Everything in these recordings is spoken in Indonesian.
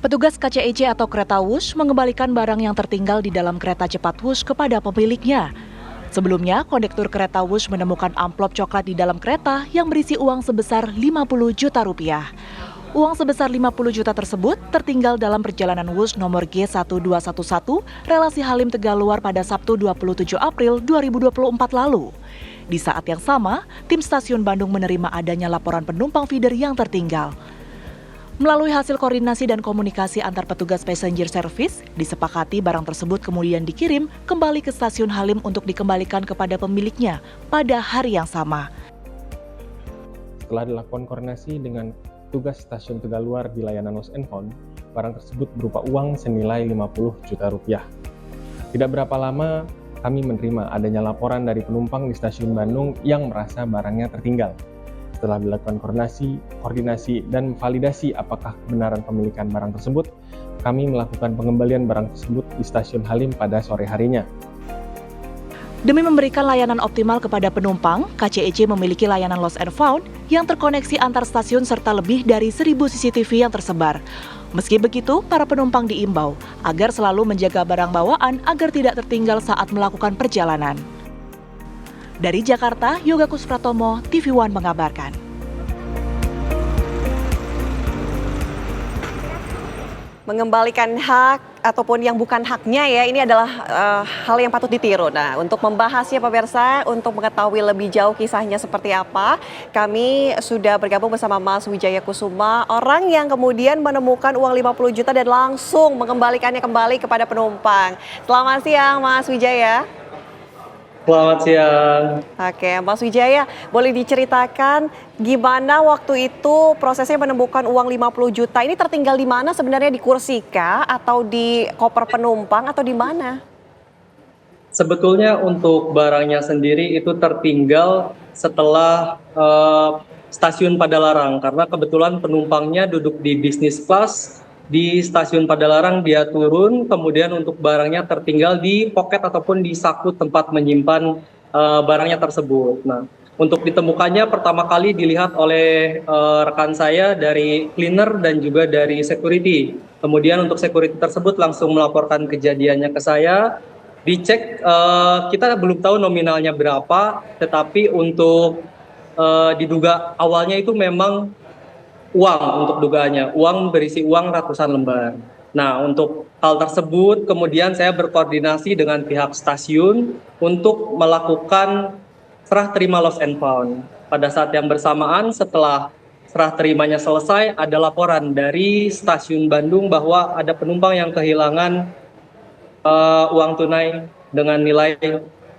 Petugas KCEC atau Kereta Wush mengembalikan barang yang tertinggal di dalam kereta cepat Wush kepada pemiliknya. Sebelumnya, kondektur kereta Wush menemukan amplop coklat di dalam kereta yang berisi uang sebesar 50 juta rupiah. Uang sebesar 50 juta tersebut tertinggal dalam perjalanan Wush nomor G1211 relasi Halim Tegaluar pada Sabtu 27 April 2024 lalu. Di saat yang sama, tim stasiun Bandung menerima adanya laporan penumpang feeder yang tertinggal. Melalui hasil koordinasi dan komunikasi antar petugas passenger service, disepakati barang tersebut kemudian dikirim kembali ke stasiun Halim untuk dikembalikan kepada pemiliknya pada hari yang sama. Setelah dilakukan koordinasi dengan petugas stasiun Tegaluar di layanan Lost and Found, barang tersebut berupa uang senilai 50 juta rupiah. Tidak berapa lama, kami menerima adanya laporan dari penumpang di stasiun Bandung yang merasa barangnya tertinggal. Setelah dilakukan koordinasi, dan validasi apakah kebenaran pemilikan barang tersebut, kami melakukan pengembalian barang tersebut di stasiun Halim pada sore harinya. Demi memberikan layanan optimal kepada penumpang, KCEC memiliki layanan Lost and Found yang terkoneksi antar stasiun serta lebih dari 1.000 CCTV yang tersebar. Meski begitu, para penumpang diimbau agar selalu menjaga barang bawaan agar tidak tertinggal saat melakukan perjalanan. Dari Jakarta, Yoga Kuspratomo, TV One mengabarkan. Mengembalikan hak ataupun yang bukan haknya ya, ini adalah hal yang patut ditiru. Nah, untuk membahasnya pemirsa, untuk mengetahui lebih jauh kisahnya seperti apa, kami sudah bergabung bersama Mas Wijaya Kusuma, orang yang kemudian menemukan uang 50 juta dan langsung mengembalikannya kembali kepada penumpang. Selamat siang Mas Wijaya. Selamat siang. Oke, Mas Wijaya, boleh diceritakan gimana waktu itu prosesnya menemukan uang 50 juta? Ini tertinggal di mana sebenarnya, di kursi kah atau di koper penumpang atau di mana? Sebetulnya untuk barangnya sendiri itu tertinggal setelah stasiun Padalarang, karena kebetulan penumpangnya duduk di bisnis class. Di stasiun Padalarang dia turun, kemudian untuk barangnya tertinggal di poket ataupun di saku tempat menyimpan barangnya tersebut. Nah, untuk ditemukannya pertama kali dilihat oleh rekan saya dari cleaner dan juga dari security. Kemudian untuk security tersebut langsung melaporkan kejadiannya ke saya. Dicek, kita belum tahu nominalnya berapa, tetapi untuk diduga awalnya itu memang uang untuk dugaannya, uang berisi uang ratusan lembar. Nah, untuk hal tersebut kemudian saya berkoordinasi dengan pihak stasiun untuk melakukan serah terima Lost and Found. Pada saat yang bersamaan setelah serah terimanya selesai, ada laporan dari stasiun Bandung bahwa ada penumpang yang kehilangan uang tunai dengan nilai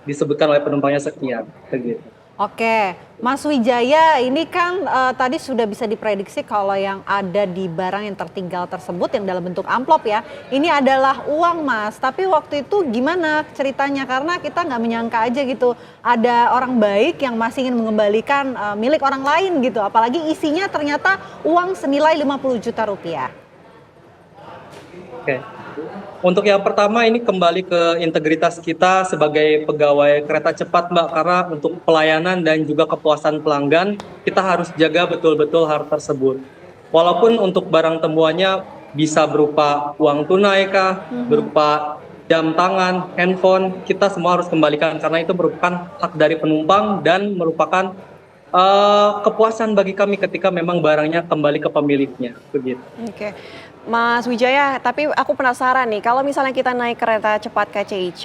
disebutkan oleh penumpangnya sekian. Begitu. Oke, Mas Wijaya, ini kan tadi sudah bisa diprediksi kalau yang ada di barang yang tertinggal tersebut yang dalam bentuk amplop ya, ini adalah uang Mas. Tapi waktu itu gimana ceritanya? Karena kita nggak menyangka aja gitu, ada orang baik yang masih ingin mengembalikan milik orang lain gitu. Apalagi isinya ternyata uang senilai 50 juta rupiah. Oke. Untuk yang pertama ini kembali ke integritas kita sebagai pegawai kereta cepat Mbak, karena untuk pelayanan dan juga kepuasan pelanggan kita harus jaga betul-betul hal tersebut. Walaupun untuk barang temuannya bisa berupa uang tunai kah, berupa jam tangan, handphone, kita semua harus kembalikan karena itu merupakan hak dari penumpang dan merupakan kepuasan bagi kami ketika memang barangnya kembali ke pemiliknya. Begitu. Oke. Mas Wijaya, tapi aku penasaran nih, kalau misalnya kita naik kereta cepat KCIC,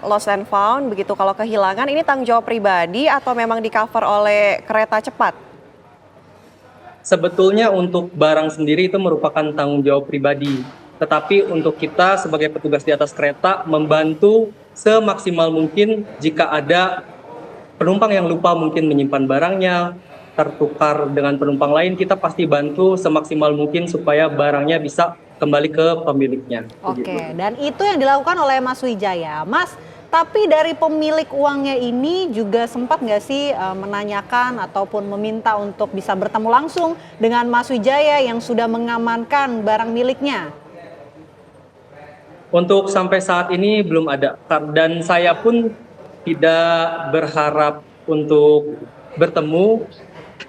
Lost and Found, begitu kalau kehilangan, ini tanggung jawab pribadi atau memang di-cover oleh kereta cepat? Sebetulnya untuk barang sendiri itu merupakan tanggung jawab pribadi. Tetapi untuk kita sebagai petugas di atas kereta membantu semaksimal mungkin jika ada penumpang yang lupa mungkin menyimpan barangnya, tertukar dengan penumpang lain, kita pasti bantu semaksimal mungkin supaya barangnya bisa kembali ke pemiliknya. Oke, dan itu yang dilakukan oleh Mas Wijaya. Mas, tapi dari pemilik uangnya ini juga sempat nggak sih menanyakan ataupun meminta untuk bisa bertemu langsung dengan Mas Wijaya yang sudah mengamankan barang miliknya? Untuk sampai saat ini belum ada, dan saya pun tidak berharap untuk bertemu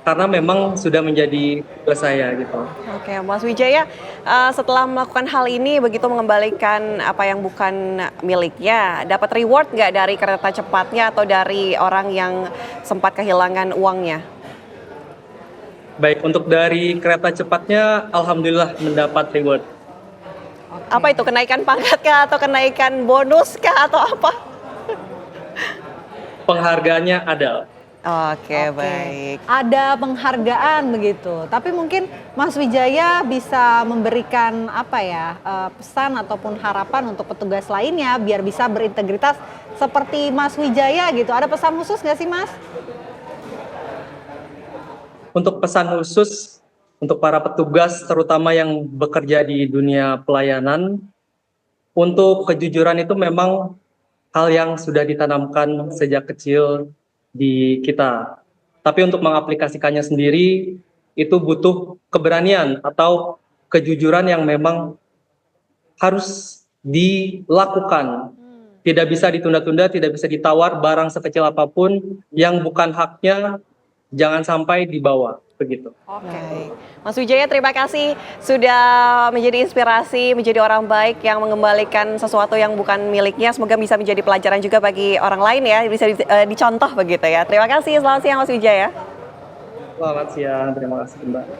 karena memang sudah menjadi tugas saya gitu. Oke, Mas Wijaya, setelah melakukan hal ini, begitu mengembalikan apa yang bukan miliknya, dapat reward nggak dari kereta cepatnya atau dari orang yang sempat kehilangan uangnya? Baik, untuk dari kereta cepatnya, alhamdulillah mendapat reward. Apa itu, kenaikan pangkat kah atau kenaikan bonus kah atau apa? Penghargaannya ada. Oke, baik. Ada penghargaan begitu. Tapi mungkin Mas Wijaya bisa memberikan apa ya, pesan ataupun harapan untuk petugas lainnya biar bisa berintegritas seperti Mas Wijaya gitu. Ada pesan khusus nggak sih, Mas? Untuk pesan khusus untuk para petugas terutama yang bekerja di dunia pelayanan, untuk kejujuran itu memang hal yang sudah ditanamkan sejak kecil di kita. Tapi untuk mengaplikasikannya sendiri itu butuh keberanian atau kejujuran yang memang harus dilakukan. Tidak bisa ditunda-tunda, tidak bisa ditawar, barang sekecil apapun yang bukan haknya jangan sampai dibawa, begitu. Oke, Mas Wijaya, terima kasih sudah menjadi inspirasi, menjadi orang baik yang mengembalikan sesuatu yang bukan miliknya. Semoga bisa menjadi pelajaran juga bagi orang lain ya, bisa dicontoh begitu ya. Terima kasih, selamat siang Mas Wijaya. Selamat siang, terima kasih Mbak.